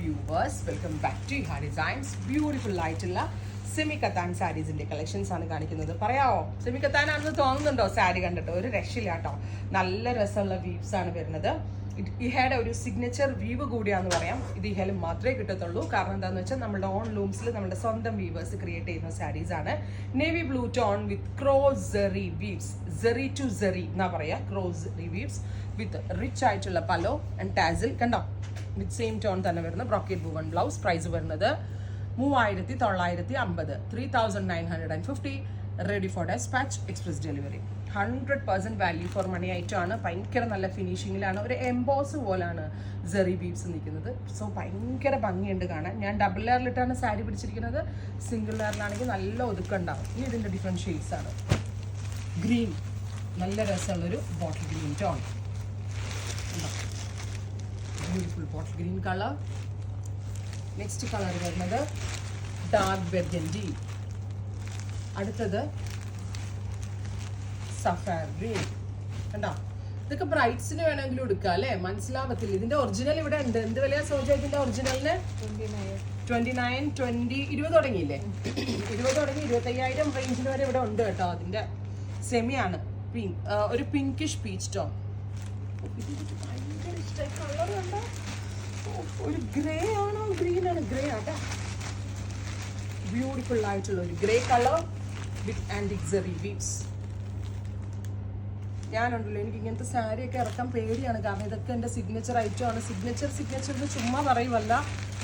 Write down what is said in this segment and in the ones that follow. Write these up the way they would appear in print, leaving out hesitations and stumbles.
Viewers, welcome back to Iha designs. Beautiful ആയിട്ടുള്ള semi katan സാരീസിന്റെ collections ആണ് കാണിക്കുന്നത്. പറയാവോ സെമി കത്താൻ ആണെന്ന് തോന്നുന്നുണ്ടോ? സാരി കണ്ടിട്ട് ഒരു രക്ഷയില്ല കേട്ടോ. നല്ല രസമുള്ള വീവ്സ് ആണ് വരുന്നത്. ഇഹയുടെ ഒരു സിഗ്നേച്ചർ വീവ് കൂടിയാന്ന് പറയാം. ഇത് ഇഹയിൽ മാത്രമേ കിട്ടത്തുള്ളൂ. കാരണം എന്താണെന്ന് വെച്ചാൽ നമ്മുടെ ഓൺ ലൂംസിൽ നമ്മുടെ സ്വന്തം വീവേഴ്സ് ക്രിയേറ്റ് ചെയ്യുന്ന സാരീസ് ആണ്. Navy blue tone with cross zari weaves, zari to zari എന്നാ പറയാ, cross zari weaves with rich ആയിട്ടുള്ള പലോ ആൻഡ് ടാസിൽ. കണ്ടോ, വിത്ത് സെയിം ടോൺ തന്നെ വരുന്ന ബ്രോക്കേറ്റ് വുവൺ ബ്ലൗസ്. പ്രൈസ് വരുന്നത് 3950, 3950. Ready for dispatch, express delivery. 100% value for money item ആണ്. ഭയങ്കര നല്ല ഫിനിഷിങ്ങിലാണ്. ഒരു എംബോസ് പോലാണ് സെറി വീവ്സ് നിൽക്കുന്നത്. സോ ഭയങ്കര ഭംഗിയുണ്ട് കാണാൻ. ഞാൻ ഡബിൾ ലെയറിലിട്ടാണ് സാരി പിടിച്ചിരിക്കുന്നത്. സിംഗിൾ ലെയറിലാണെങ്കിൽ നല്ല ഒതുക്കുണ്ടാവും. ഇനി ഇതിൻ്റെ ഡിഫറെൻറ്റ് ഷെയ്ഡ്സ് ആണ്. ഗ്രീൻ, നല്ല രസമുള്ളൊരു bottle green tone. Beautiful bottle green colour. Next colour വരുന്നത് ഡാർക്ക് ബെർഗൻഡി. അടുത്തത് സഫയർ ഗ്രീൻ. കണ്ടോ, ഇതൊക്കെ ബ്രൈറ്റ്സിന് വേണമെങ്കിലും എടുക്കാം അല്ലേ? മനസ്സിലാവത്തില്ല. ഇതിന്റെ ഒറിജിനൽ ഇവിടെ ഉണ്ട്. എന്ത് വിലയാ സോജ ഇതിന്റെ ഒറിജിനലിന്? 29, 20, 20 തുടങ്ങിയില്ലേ? 20 തുടങ്ങി 25,000 റേഞ്ചിന് വരെ ഇവിടെ ഉണ്ട് കേട്ടോ. അതിന്റെ സെമിയാണ്. പിങ്ക്, ഒരു പിങ്കിഷ് പീച്ച് ടോൺ. ഭയങ്കര ഇഷ്ടമായി. കളർ കണ്ടോ, ഒരു ഗ്രേ ആണോ ഗ്രീൻ ആണ്? ഗ്രേ ആട്ടോ. ബ്യൂട്ടിഫുൾ ആയിട്ടുള്ള ഒരു grey colour with antique zari weaves. ഞാനുണ്ടല്ലോ, എനിക്ക് ഇങ്ങനത്തെ സാരിയൊക്കെ ഇറക്കാൻ പേടിയാണ്. കാരണം ഇതൊക്കെ എൻ്റെ സിഗ്നേച്ചർ ഐറ്റം ആണ്. സിഗ്നേച്ചർ എന്ന് ചുമ്മാ പറയുമല്ല.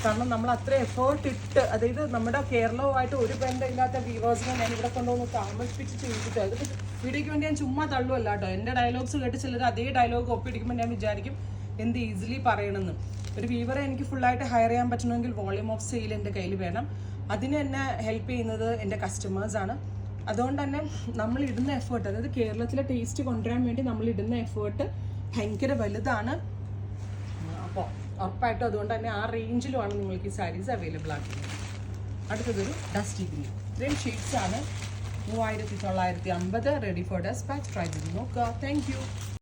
കാരണം നമ്മൾ അത്ര എഫേർട്ട് ഇട്ട്, അതായത് നമ്മുടെ കേരളവുമായിട്ട് ഒരു ബന്ധമില്ലാത്ത വ്യൂവേഴ്സിനെ ഞാൻ ഇവിടെ കൊണ്ടുവന്ന് താമസിപ്പിച്ച് ചെയ്തിട്ട്, അത് വീഡിയോയ്ക്ക് വേണ്ടി ഞാൻ ചുമ്മാ തള്ളുമല്ല കേട്ടോ. എൻ്റെ ഡയലോഗ്സ് കേട്ട് ചിലർ അതേ ഡയലോഗ് ഒപ്പിടിക്കുമ്പോൾ ഞാൻ വിചാരിക്കും എന്ത് ഈസിലി പറയണമെന്ന്. ഒരു വീവറെ എനിക്ക് ഫുള്ളായിട്ട് ഹയർ ചെയ്യാൻ പറ്റണമെങ്കിൽ വോളിയൂം ഓഫ് സെയിൽ എൻ്റെ കയ്യിൽ വേണം. അതിന് എന്നെ ഹെൽപ്പ് ചെയ്യുന്നത് എൻ്റെ കസ്റ്റമേഴ്സാണ്. അതുകൊണ്ട് തന്നെ നമ്മൾ ഇടുന്ന എഫേർട്ട്, അതായത് കേരളത്തിലെ ടേസ്റ്റ് കൊണ്ടുവരാൻ വേണ്ടി നമ്മൾ ഇടുന്ന എഫേർട്ട് ഭയങ്കര വലുതാണ്. അപ്പോൾ ഉറപ്പായിട്ടും അതുകൊണ്ട് തന്നെ ആ റേഞ്ചിലുമാണ് നിങ്ങൾക്ക് ഈ സാരീസ് അവൈലബിൾ ആക്കുന്നത്. അടുത്തതൊരു ഡസ്റ്റി ഗ്രീൻ. ഇത്രയും ഷീറ്റ്സ് ആണ്. 3950. Ready for dispatch. ട്രൈ ചെയ്ത് നോക്കുക. Thank you.